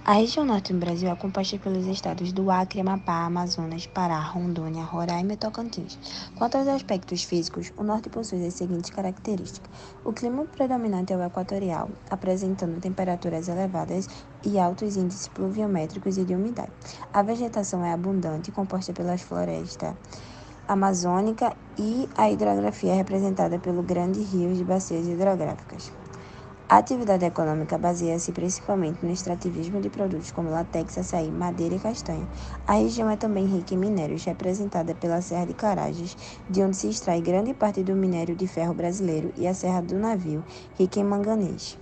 A região norte do Brasil é composta pelos estados do Acre, Amapá, Amazonas, Pará, Rondônia, Roraima e Tocantins. Quanto aos aspectos físicos, o norte possui as seguintes características. O clima predominante é o equatorial, apresentando temperaturas elevadas e altos índices pluviométricos e de umidade. A vegetação é abundante, composta pelas florestas amazônica e a hidrografia é representada pelo grandes rios e bacias hidrográficas. A atividade econômica baseia-se principalmente no extrativismo de produtos como látex, açaí, madeira e castanha. A região é também rica em minérios, representada pela Serra de Carajás, de onde se extrai grande parte do minério de ferro brasileiro, e a Serra do Navio, rica em manganês.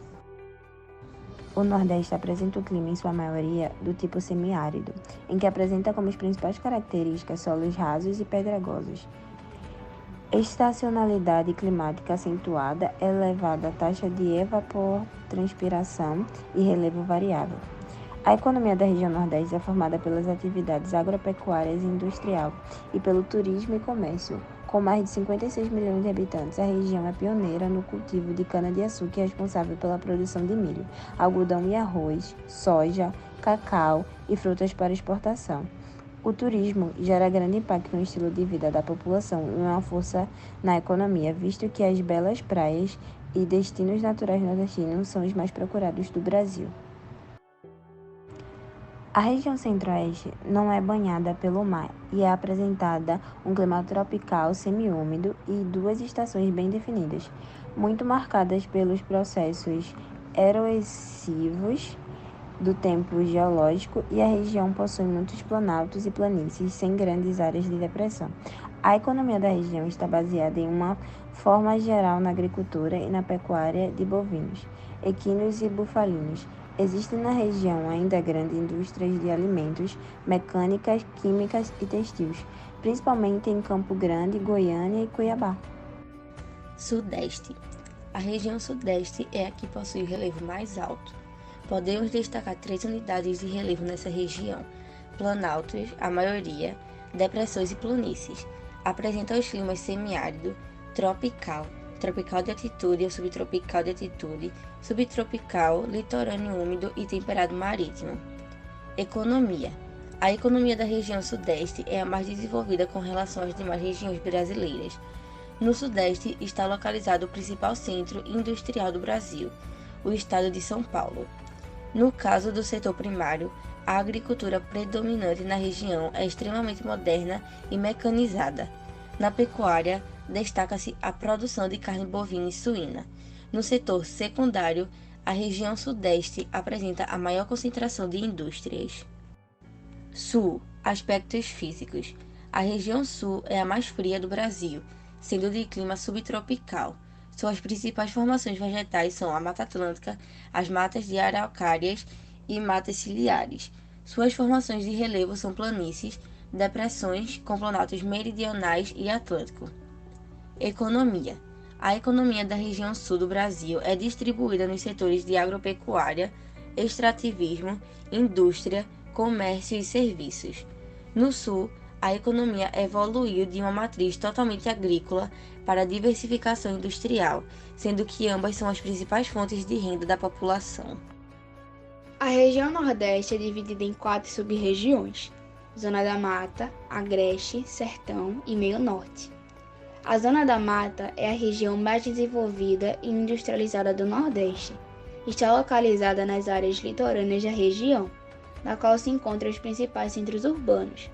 O Nordeste apresenta o clima, em sua maioria, do tipo semiárido, em que apresenta como as principais características solos rasos e pedregosos. Estacionalidade climática acentuada, elevada taxa de evapotranspiração e relevo variável. A economia da região Nordeste é formada pelas atividades agropecuárias e industrial e pelo turismo e comércio. Com mais de 56 milhões de habitantes, a região é pioneira no cultivo de cana-de-açúcar e é responsável pela produção de milho, algodão e arroz, soja, cacau e frutas para exportação. O turismo gera grande impacto no estilo de vida da população e uma força na economia, visto que as belas praias e destinos naturais nordestinos são os mais procurados do Brasil. A região centro-oeste não é banhada pelo mar e é apresentada um clima tropical semiúmido e duas estações bem definidas, muito marcadas pelos processos erosivos do tempo geológico, e a região possui muitos planaltos e planícies sem grandes áreas de depressão. A economia da região está baseada em uma forma geral na agricultura e na pecuária de bovinos, equinos e bufalinos. Existem na região ainda grandes indústrias de alimentos, mecânicas, químicas e textis, principalmente em Campo Grande, Goiânia e Cuiabá. Sudeste. A região Sudeste é a que possui o relevo mais alto. Podemos destacar 3 unidades de relevo nessa região: planaltos, a maioria, depressões e planícies. Apresenta os climas semiárido, tropical, tropical de altitude ou subtropical de altitude, subtropical, litorâneo úmido e temperado marítimo. Economia. A economia da região Sudeste é a mais desenvolvida com relação às demais regiões brasileiras. No Sudeste está localizado o principal centro industrial do Brasil, o estado de São Paulo. No caso do setor primário, a agricultura predominante na região é extremamente moderna e mecanizada. Na pecuária, destaca-se a produção de carne bovina e suína. No setor secundário, a região Sudeste apresenta a maior concentração de indústrias. Sul. Aspectos físicos. A região Sul é a mais fria do Brasil, sendo de clima subtropical. Suas principais formações vegetais são a Mata Atlântica, as matas de araucárias e matas ciliares. Suas formações de relevo são planícies, depressões com planaltos meridionais e atlântico. Economia. A economia da região sul do Brasil é distribuída nos setores de agropecuária, extrativismo, indústria, comércio e serviços. No sul, a economia evoluiu de uma matriz totalmente agrícola para a diversificação industrial, sendo que ambas são as principais fontes de renda da população. A região Nordeste é dividida em 4 sub-regiões: Zona da Mata, Agreste, Sertão e Meio Norte. A Zona da Mata é a região mais desenvolvida e industrializada do Nordeste. Está localizada nas áreas litorâneas da região, na qual se encontram os principais centros urbanos.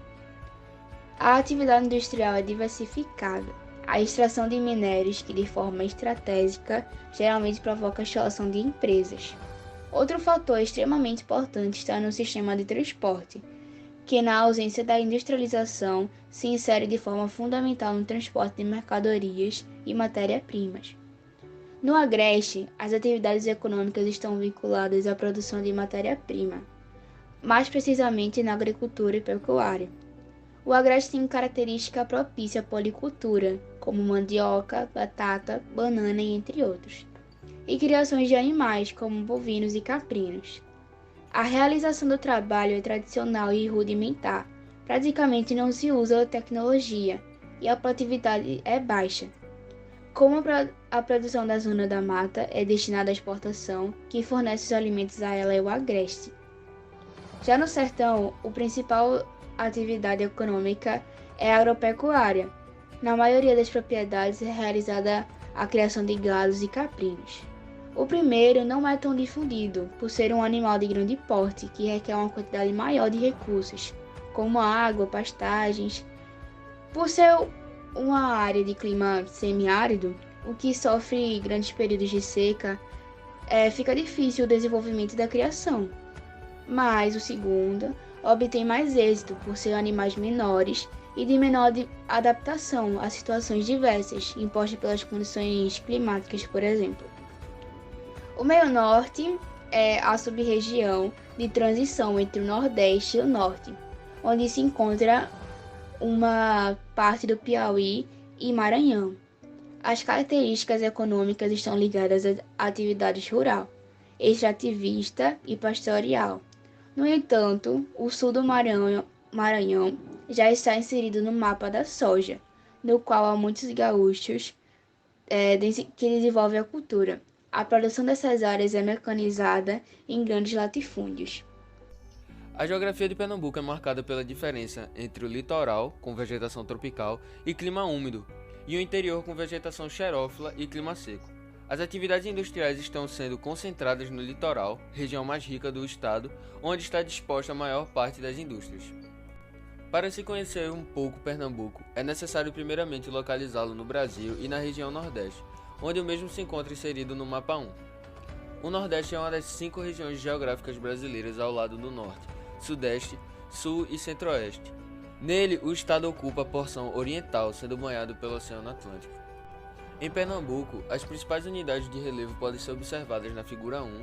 A atividade industrial é diversificada. A extração de minérios, que de forma estratégica geralmente provoca a instalação de empresas. Outro fator extremamente importante está no sistema de transporte, que na ausência da industrialização se insere de forma fundamental no transporte de mercadorias e matérias-primas. No Agreste, as atividades econômicas estão vinculadas à produção de matéria-prima, mais precisamente na agricultura e pecuária. O Agreste tem característica propícia à policultura, como mandioca, batata, banana e entre outros, e criações de animais, como bovinos e caprinos. A realização do trabalho é tradicional e rudimentar, praticamente não se usa tecnologia, e a produtividade é baixa. Como a produção da zona da mata é destinada à exportação, quem fornece os alimentos a ela é o agreste. Já no sertão, a principal atividade econômica é a agropecuária. Na maioria das propriedades é realizada a criação de gados e caprinos. O primeiro não é tão difundido, por ser um animal de grande porte que requer uma quantidade maior de recursos, como água, pastagens. Por ser uma área de clima semiárido, o que sofre grandes períodos de seca, fica difícil o desenvolvimento da criação. Mas o segundo obtém mais êxito por ser animais menores e de menor adaptação a situações diversas, impostas pelas condições climáticas, por exemplo. O meio norte é a sub-região de transição entre o Nordeste e o Norte, onde se encontra uma parte do Piauí e Maranhão. As características econômicas estão ligadas a atividades rural, extrativista e pastoral. No entanto, o sul do Maranhão já está inserido no mapa da soja, no qual há muitos gaúchos que desenvolvem a cultura. A produção dessas áreas é mecanizada em grandes latifúndios. A geografia de Pernambuco é marcada pela diferença entre o litoral, com vegetação tropical, e clima úmido, e o interior com vegetação xerófila e clima seco. As atividades industriais estão sendo concentradas no litoral, região mais rica do estado, onde está disposta a maior parte das indústrias. Para se conhecer um pouco Pernambuco, é necessário primeiramente localizá-lo no Brasil e na região Nordeste, onde o mesmo se encontra inserido no mapa 1. O Nordeste é uma das 5 regiões geográficas brasileiras ao lado do Norte, Sudeste, Sul e Centro-Oeste. Nele, o estado ocupa a porção oriental, sendo banhado pelo Oceano Atlântico. Em Pernambuco, as principais unidades de relevo podem ser observadas na figura 1.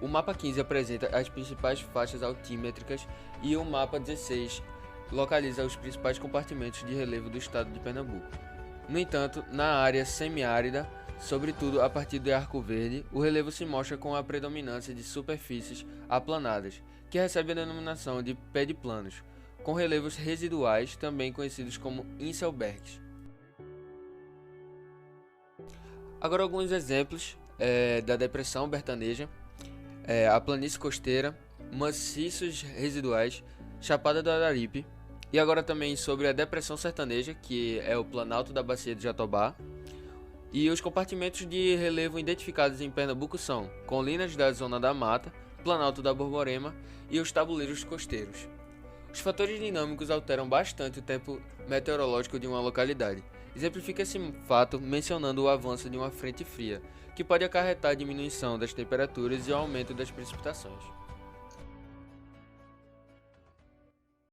O mapa 15 apresenta as principais faixas altímetricas e o mapa 16 localiza os principais compartimentos de relevo do estado de Pernambuco. No entanto, na área semiárida, sobretudo a partir de Arco Verde, o relevo se mostra com a predominância de superfícies aplanadas, que recebe a denominação de pediplanos, com relevos residuais, também conhecidos como Inselbergs. Agora alguns exemplos da depressão bertaneja, a planície costeira, maciços residuais, Chapada do Araripe, e agora também sobre a depressão sertaneja, que é o Planalto da Bacia de Jatobá. E os compartimentos de relevo identificados em Pernambuco são colinas da Zona da Mata, Planalto da Borborema e os tabuleiros costeiros. Os fatores dinâmicos alteram bastante o tempo meteorológico de uma localidade. Exemplifica esse fato mencionando o avanço de uma frente fria, que pode acarretar a diminuição das temperaturas e o aumento das precipitações.